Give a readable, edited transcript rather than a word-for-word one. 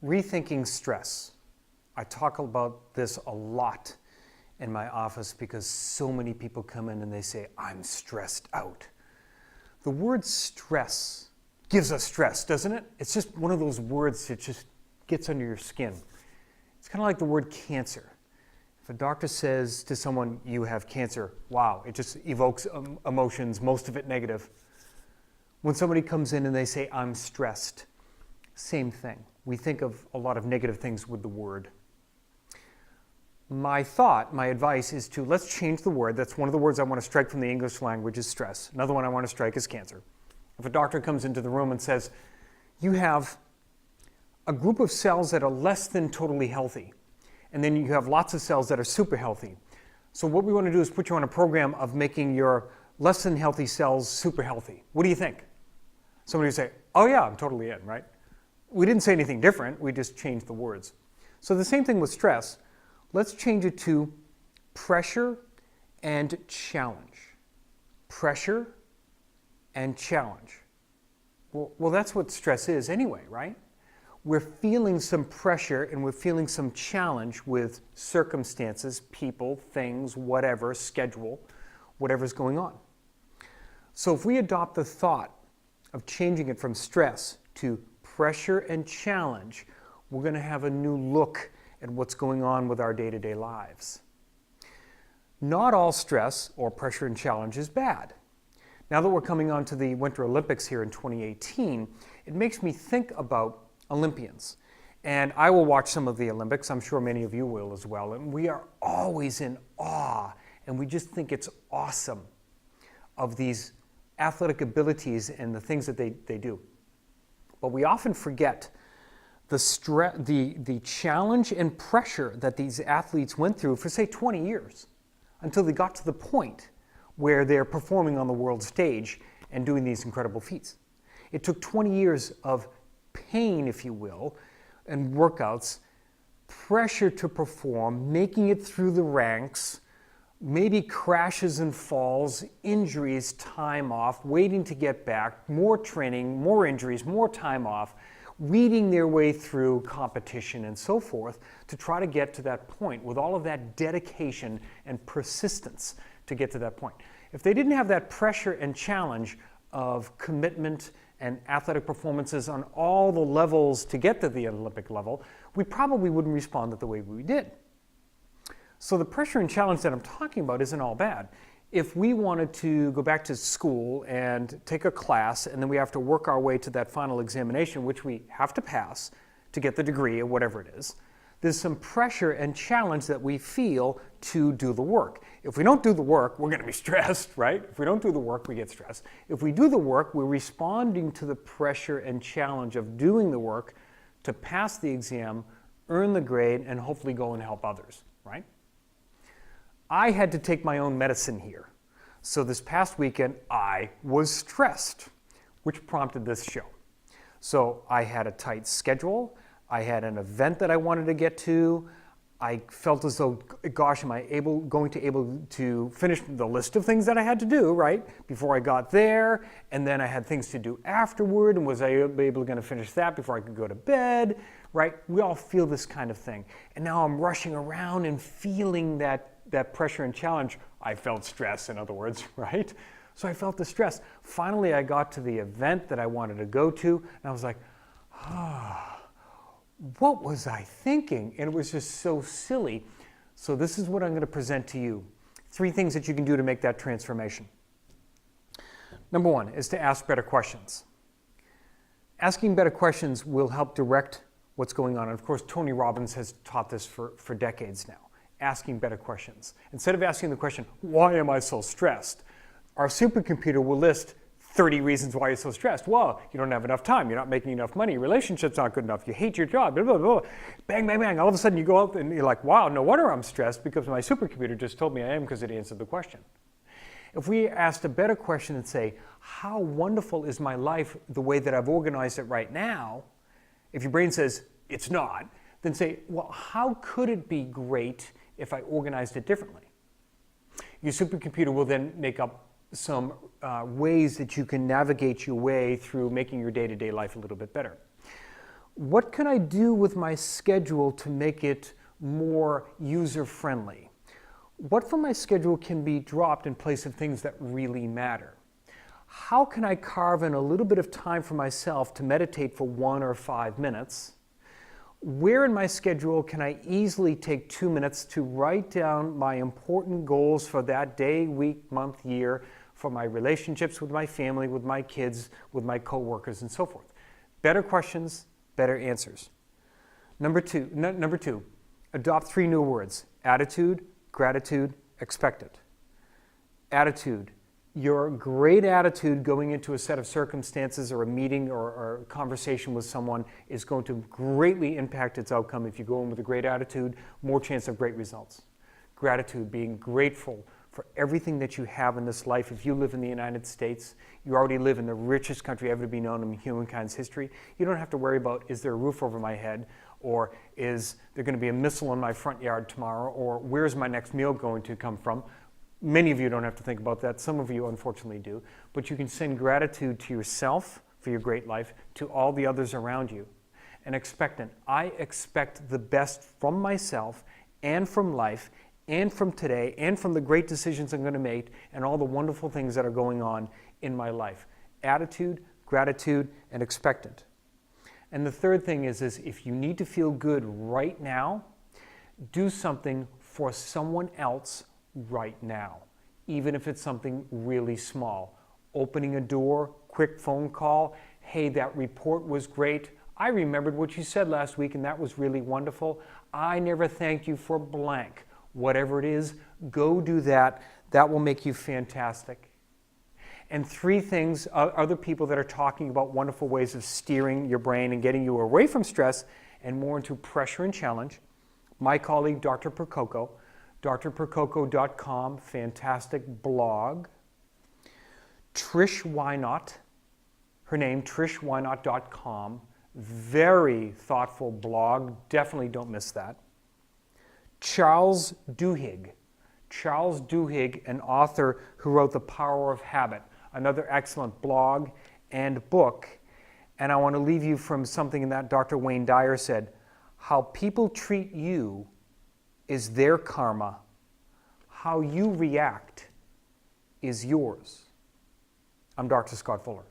Rethinking stress. I talk about this a lot in my office because so many people come in and they say, I'm stressed out. The word stress gives us stress, doesn't it? It's just one of those words that just gets under your skin. It's kind of like the word cancer. If a doctor says to someone, you have cancer, wow, it just evokes emotions, most of it negative. When somebody comes in and they say, I'm stressed, same thing. We think of a lot of negative things with the word. My advice is to let's change the word. That's one of the words I want to strike from the English language is stress. Another one I want to strike is cancer. If a doctor comes into the room and says, you have a group of cells that are less than totally healthy, and then you have lots of cells that are super healthy. So what we want to do is put you on a program of making your less than healthy cells super healthy. What do you think? Somebody would say, oh yeah, I'm totally in, right? We didn't say anything different, we just changed the words. So the same thing with stress. Let's change it to pressure and challenge. Pressure and challenge. Well, that's what stress is anyway, right? We're feeling some pressure and we're feeling some challenge with circumstances, people, things, whatever, schedule, whatever's going on. So if we adopt the thought of changing it from stress to pressure and challenge, we're going to have a new look at what's going on with our day-to-day lives. Not all stress or pressure and challenge is bad. Now that we're coming on to the Winter Olympics here in 2018, it makes me think about Olympians. And I will watch some of the Olympics, I'm sure many of you will as well, and we are always in awe, and we just think it's awesome of these athletic abilities and the things that they do. But we often forget the challenge and pressure that these athletes went through for, say, 20 years until they got to the point where they're performing on the world stage and doing these incredible feats. It took 20 years of pain, if you will, and workouts, pressure to perform, making it through the ranks, maybe crashes and falls, injuries, time off, waiting to get back, more training, more injuries, more time off, weeding their way through competition and so forth to try to get to that point with all of that dedication and persistence to get to that point. If they didn't have that pressure and challenge of commitment and athletic performances on all the levels to get to the Olympic level, we probably wouldn't respond the way we did. So the pressure and challenge that I'm talking about isn't all bad. If we wanted to go back to school and take a class and then we have to work our way to that final examination, which we have to pass to get the degree or whatever it is, there's some pressure and challenge that we feel to do the work. If we don't do the work, we're going to be stressed, right? If we don't do the work, we get stressed. If we do the work, we're responding to the pressure and challenge of doing the work to pass the exam, earn the grade, and hopefully go and help others, right? I had to take my own medicine here. So this past weekend, I was stressed, which prompted this show. So I had a tight schedule. I had an event that I wanted to get to. I felt as though, gosh, am I going to be able to finish the list of things that I had to do, right, before I got there? And then I had things to do afterward, and was I able to finish that before I could go to bed, right? We all feel this kind of thing. And now I'm rushing around and feeling that pressure and challenge. I felt stress, in other words, right? So I felt the stress. Finally, I got to the event that I wanted to go to, and I was like, what was I thinking? And it was just so silly. So this is what I'm going to present to you. 3 things that you can do to make that transformation. Number 1 is to ask better questions. Asking better questions will help direct what's going on. And of course, Tony Robbins has taught this for decades now. Asking better questions. Instead of asking the question, why am I so stressed? Our supercomputer will list 30 reasons why you're so stressed. Well, you don't have enough time, you're not making enough money, your relationship's not good enough, you hate your job, blah, blah, blah. Bang, bang, bang. All of a sudden you go out and you're like, wow, no wonder I'm stressed because my supercomputer just told me I am because it answered the question. If we asked a better question and say, how wonderful is my life the way that I've organized it right now? If your brain says, it's not, then say, well, how could it be great if I organized it differently? Your supercomputer will then make up some ways that you can navigate your way through making your day-to-day life a little bit better. What can I do with my schedule to make it more user-friendly? What from my schedule can be dropped in place of things that really matter? How can I carve in a little bit of time for myself to meditate for 1 or 5 minutes? Where in my schedule can I easily take 2 minutes to write down my important goals for that day, week, month, year, for my relationships with my family, with my kids, with my coworkers, and so forth? Better questions, better answers. Number two, adopt 3 new words: attitude, gratitude, expectant. Attitude. Your great attitude going into a set of circumstances or a meeting or a conversation with someone is going to greatly impact its outcome. If you go in with a great attitude, more chance of great results. Gratitude, being grateful for everything that you have in this life. If you live in the United States, you already live in the richest country ever to be known in humankind's history. You don't have to worry about, is there a roof over my head, or is there going to be a missile in my front yard tomorrow, or where's my next meal going to come from? Many of you don't have to think about that. Some of you unfortunately do. But you can send gratitude to yourself for your great life, to all the others around you. And expectant. I expect the best from myself and from life and from today and from the great decisions I'm going to make and all the wonderful things that are going on in my life. Attitude, gratitude, and expectant. And the third thing is if you need to feel good right now, do something for someone else right now, even if it's something really small. Opening a door, quick phone call, hey, that report was great. I remembered what you said last week and that was really wonderful. I never thanked you for blank. Whatever it is, go do that. That will make you fantastic. And 3 things, other people that are talking about wonderful ways of steering your brain and getting you away from stress and more into pressure and challenge. My colleague, Dr. Percoco, drpercoco.com, fantastic blog. Trish Wynot, her name, trishwynot.com, very thoughtful blog, definitely don't miss that. Charles Duhigg, an author who wrote The Power of Habit, another excellent blog and book. And I want to leave you from something that Dr. Wayne Dyer said: how people treat you is their karma. How you react is yours. I'm Dr. Scott Fuller.